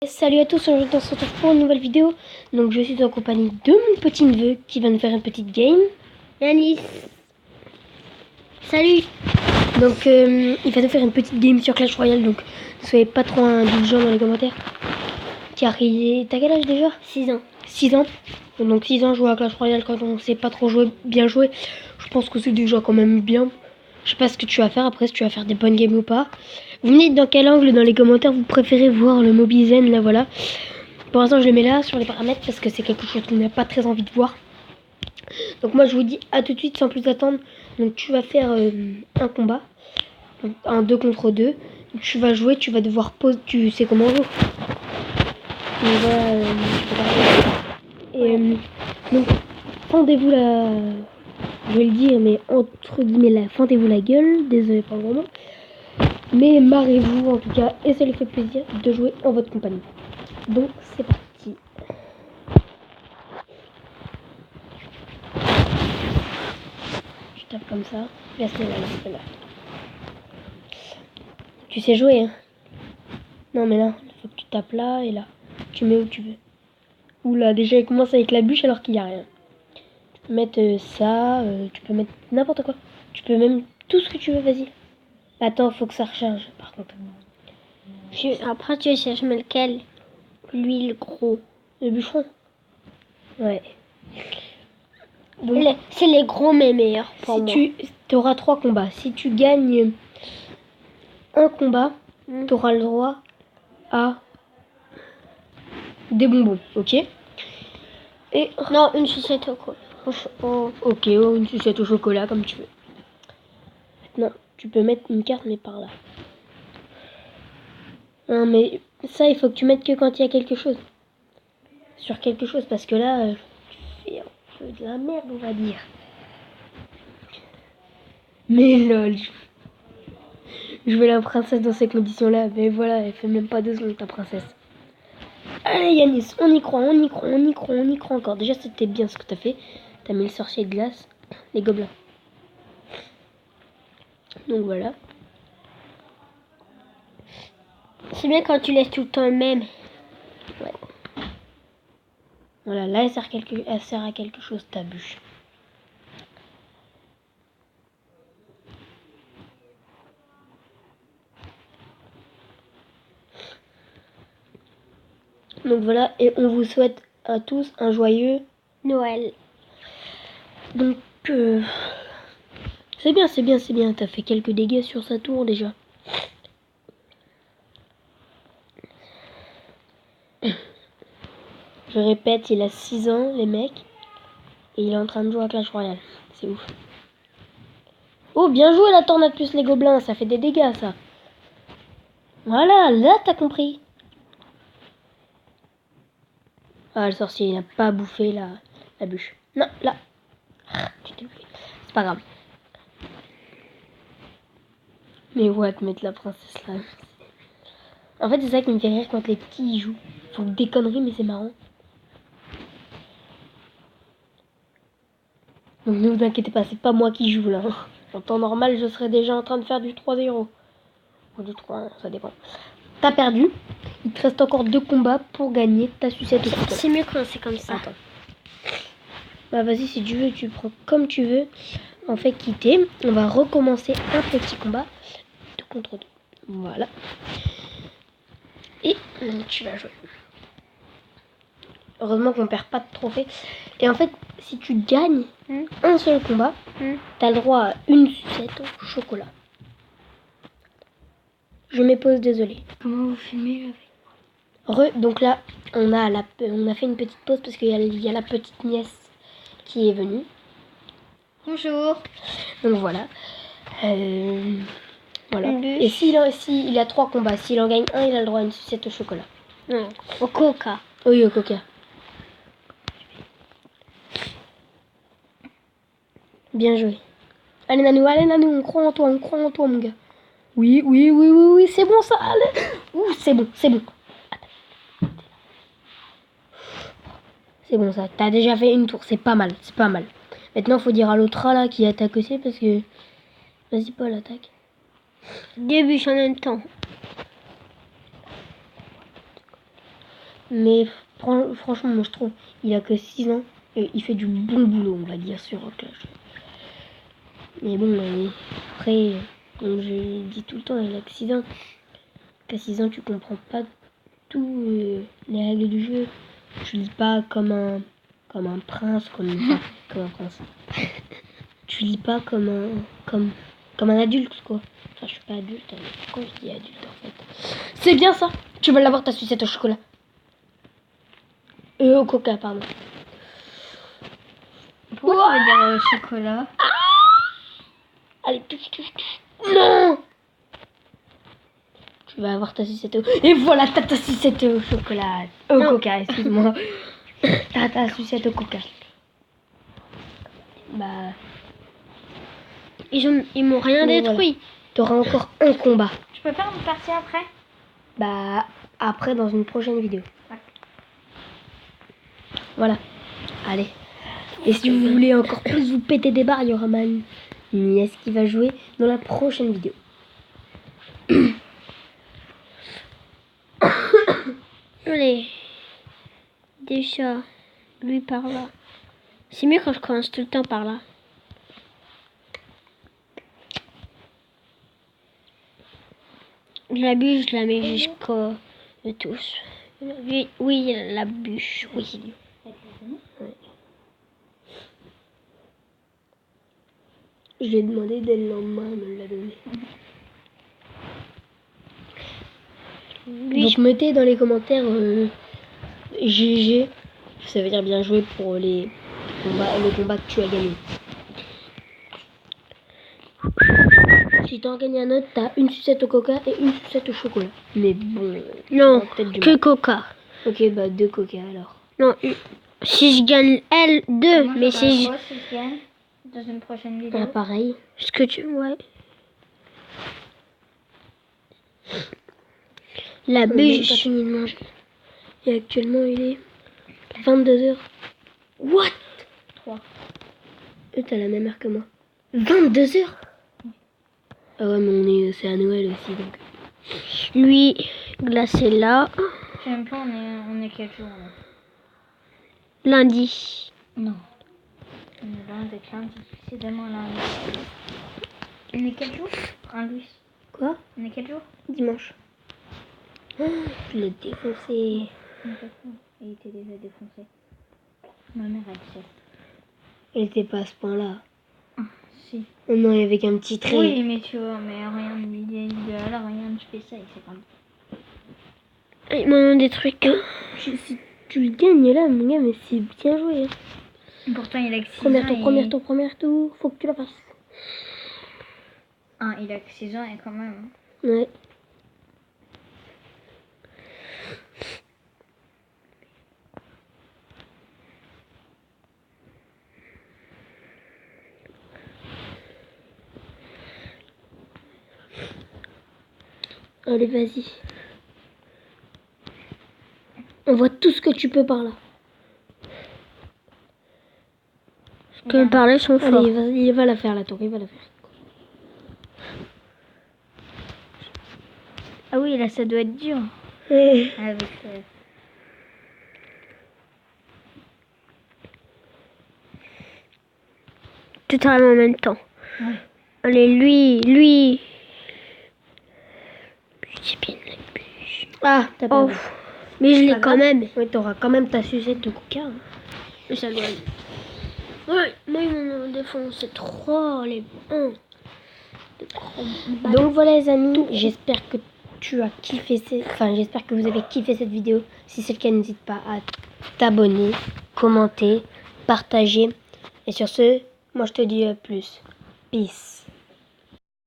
Salut à tous, aujourd'hui on se retrouve pour une nouvelle vidéo. Donc je suis en compagnie de mon petit neveu qui va nous faire une petite game. Yanis. Salut. Donc il va nous faire une petite game sur Clash Royale. Donc ne soyez pas trop indulgents dans les commentaires. Car t'as quel âge déjà? 6 ans. 6 ans. Donc 6 ans jouer à Clash Royale quand on sait pas trop jouer, bien jouer. Je pense que c'est déjà quand même bien. Je sais pas ce que tu vas faire après, si tu vas faire des bonnes games ou pas. Vous me dites dans quel angle dans les commentaires vous préférez voir le Mobizen, là voilà. Pour l'instant je le mets là sur les paramètres parce que c'est quelque chose qu'on n'a pas très envie de voir. Donc moi je vous dis à tout de suite sans plus attendre. Donc tu vas faire un combat. Donc, un 2 contre 2. Tu vas jouer, tu vas devoir poser. Tu sais comment on joue. Donc fendez-vous la. Je vais le dire mais entre guillemets là, fendez-vous la gueule. Désolé pour le moment. Mais marrez-vous en tout cas et ça lui fait plaisir de jouer en votre compagnie. Donc c'est parti. Je tape comme ça. Laisse-le là, laisse-le là. Tu sais jouer hein? Non mais là, il faut que tu tapes là et là. Tu mets où tu veux. Oula, déjà il commence avec la bûche alors qu'il n'y a rien. Tu peux mettre ça, tu peux mettre n'importe quoi. Tu peux même tout ce que tu veux, vas-y. Attends, faut que ça recharge par contre. Après, tu cherches lequel? Lui, le gros. Le bûcheron? Ouais. C'est les gros mais meilleurs pour si moi. tu auras 3 combats. Si tu gagnes un combat, tu auras le droit à des bonbons, ok? Et non, une sucette au chocolat. ok, une sucette au chocolat comme tu veux. Maintenant, tu peux mettre une carte mais par là. Non mais ça il faut que tu mettes que quand il y a quelque chose. Sur quelque chose parce que là tu fais un peu de la merde on va dire. Mais lol. Je veux la princesse dans ces conditions là. Mais voilà, elle fait même pas 2 secondes ta princesse. Allez Yanis, on y croit, on y croit, on y croit, on y croit encore. Déjà c'était bien ce que t'as fait. T'as mis le sorcier de glace, les gobelins. Donc voilà. C'est bien quand tu laisses tout le temps le même. Ouais. Voilà, là elle sert à quelque chose ta bûche. Donc voilà, et on vous souhaite à tous un joyeux Noël. Donc c'est bien, c'est bien, c'est bien. T'as fait quelques dégâts sur sa tour déjà. Je répète, il a 6 ans, les mecs. Et il est en train de jouer à Clash Royale. C'est ouf. Oh, bien joué la tornade plus les gobelins. Ça fait des dégâts, ça. Voilà, là, t'as compris. Ah, le sorcier, il n'a pas bouffé la bûche. Non, là. C'est pas grave. Mais what, mettre la princesse là. En fait, c'est ça qui me fait rire quand les petits y jouent. Ils font des conneries, mais c'est marrant. Donc ne vous inquiétez pas, c'est pas moi qui joue là. En temps normal, je serais déjà en train de faire du 3-0. Ou du 3-1, ça dépend. T'as perdu. Il te reste encore 2 combats pour gagner ta sucette au couteau. C'est mieux quand c'est comme ça. Attends. Bah vas-y, si tu veux, tu prends comme tu veux. On fait quitter. On va recommencer un petit combat. 2 contre 2. Voilà. Et tu vas jouer. Heureusement qu'on perd pas de trophée. Et en fait, si tu gagnes un seul combat, t'as le droit à une sucette au chocolat. Je m'épose, désolé. Comment vous filmez avec Donc là, on a fait une petite pause parce qu'il y a la petite nièce qui est venue. Bonjour. Donc voilà. Voilà. Et s'il a 3 combats, s'il en gagne un, il a le droit à une sucette au chocolat. Non, au coca. Oui, au coca. Bien joué. Allez Nanou, on croit en toi, mon gars. Oui, c'est bon ça. Allez. Ouh, c'est bon. C'est bon ça. T'as déjà fait une tour, c'est pas mal. Maintenant, faut dire à l'autre rat là qui attaque aussi parce que... Vas-y, Paul, attaque. Début en même temps. Mais franchement, moi je trouve, il a que 6 ans et il fait du bon boulot, on va dire, sur Clash. Mais bon, après, comme je dis tout le temps, il a que 6 ans. Qu'à 6 ans, tu comprends pas tout les règles du jeu. Tu lis pas comme un prince, comme un prince. Tu lis pas comme un adulte, quoi. Enfin, je suis pas adulte, mais pourquoi je dis adulte, en fait? C'est bien ça. Tu vas l'avoir, ta sucette au chocolat. Au coca, pardon. Pourquoi tu veux dire chocolat? Allez, touche. Non! Tu vas avoir ta sucette au... Et voilà, t'as ta sucette au chocolat. Au coca, excuse-moi. T'as ta sucette au coca. Bah... Ils m'ont rien Mais détruit. Voilà. T'auras encore un combat. Je peux faire une partie après? Bah, après, dans une prochaine vidéo. Ouais. Voilà. Allez. Et si vous voulez encore plus vous péter des barres, il y aura ma nièce qui va jouer dans la prochaine vidéo. Allez. Déjà, lui par là. C'est mieux quand je commence tout le temps par là. La bûche, je la mets jusqu'au de tous. Oui, la bûche, oui. Je lui ai demandé dès le lendemain, elle me l'a donné. Oui, Donc mettez dans les commentaires GG, ça veut dire bien joué pour le combat que tu as gagné. Si t'en gagnes un autre, t'as une sucette au coca et une sucette au chocolat. Mais bon, non, peut-être du que mal. coca. Ok, bah 2 coca alors. Non, si je gagne elle, 2, Moi, mais si je... si je gagne dans une prochaine vidéo. Ah, pareil. Ce que tu... Ouais. La On a même pas bûche. fini de manger. Et actuellement, il est 22h. What? 3. T'as la même heure que moi. 22h? Ah ouais, mais c'est à Noël aussi, donc. Lui, glacé là. Je sais même pas, on est quel jour là? Lundi. Non. On est loin d'être lundi. C'est demain lundi. On est quel jour? Lundi. Quoi? On est quel jour? Dimanche. Oh, je l'ai défoncé. Il était déjà défoncé. Ma mère elle sait. Elle était pas à ce point-là. Si. Oh non, il y avait qu'un petit trait. Oui, mais tu vois, mais rien d'idéal, rien de spécial, c'est comme. Ils m'ont détruit qu'un. Si tu le gagnes là, mon gars, mais c'est bien joué. Hein. Pourtant, il a que 6 Premier ans. tour, premier tour. Faut que tu la fasses. Ah, il a que 6 ans et quand même. Ouais. Allez, vas-y. On voit tout ce que tu peux par là. Je peux parler son fort. Allez, il va la faire la tour, il va la faire. Ah oui, là, ça doit être dur. Eh. Avec. Tout en même temps. Ouais. Allez, lui. C'est bien la bûche. Ah, t'as Oh. perdu. Mais je Pas l'ai quand grave. même. Ouais, t'auras quand même ta sucette de coca. Hein. Mais ça doit aller. Ouais, moi ils m'ont défoncé 3, les 1. Donc voilà les amis, j'espère que tu as kiffé j'espère que vous avez kiffé cette vidéo. Si c'est le cas, n'hésite pas à t'abonner, commenter, partager. Et sur ce, moi je te dis à plus. Peace.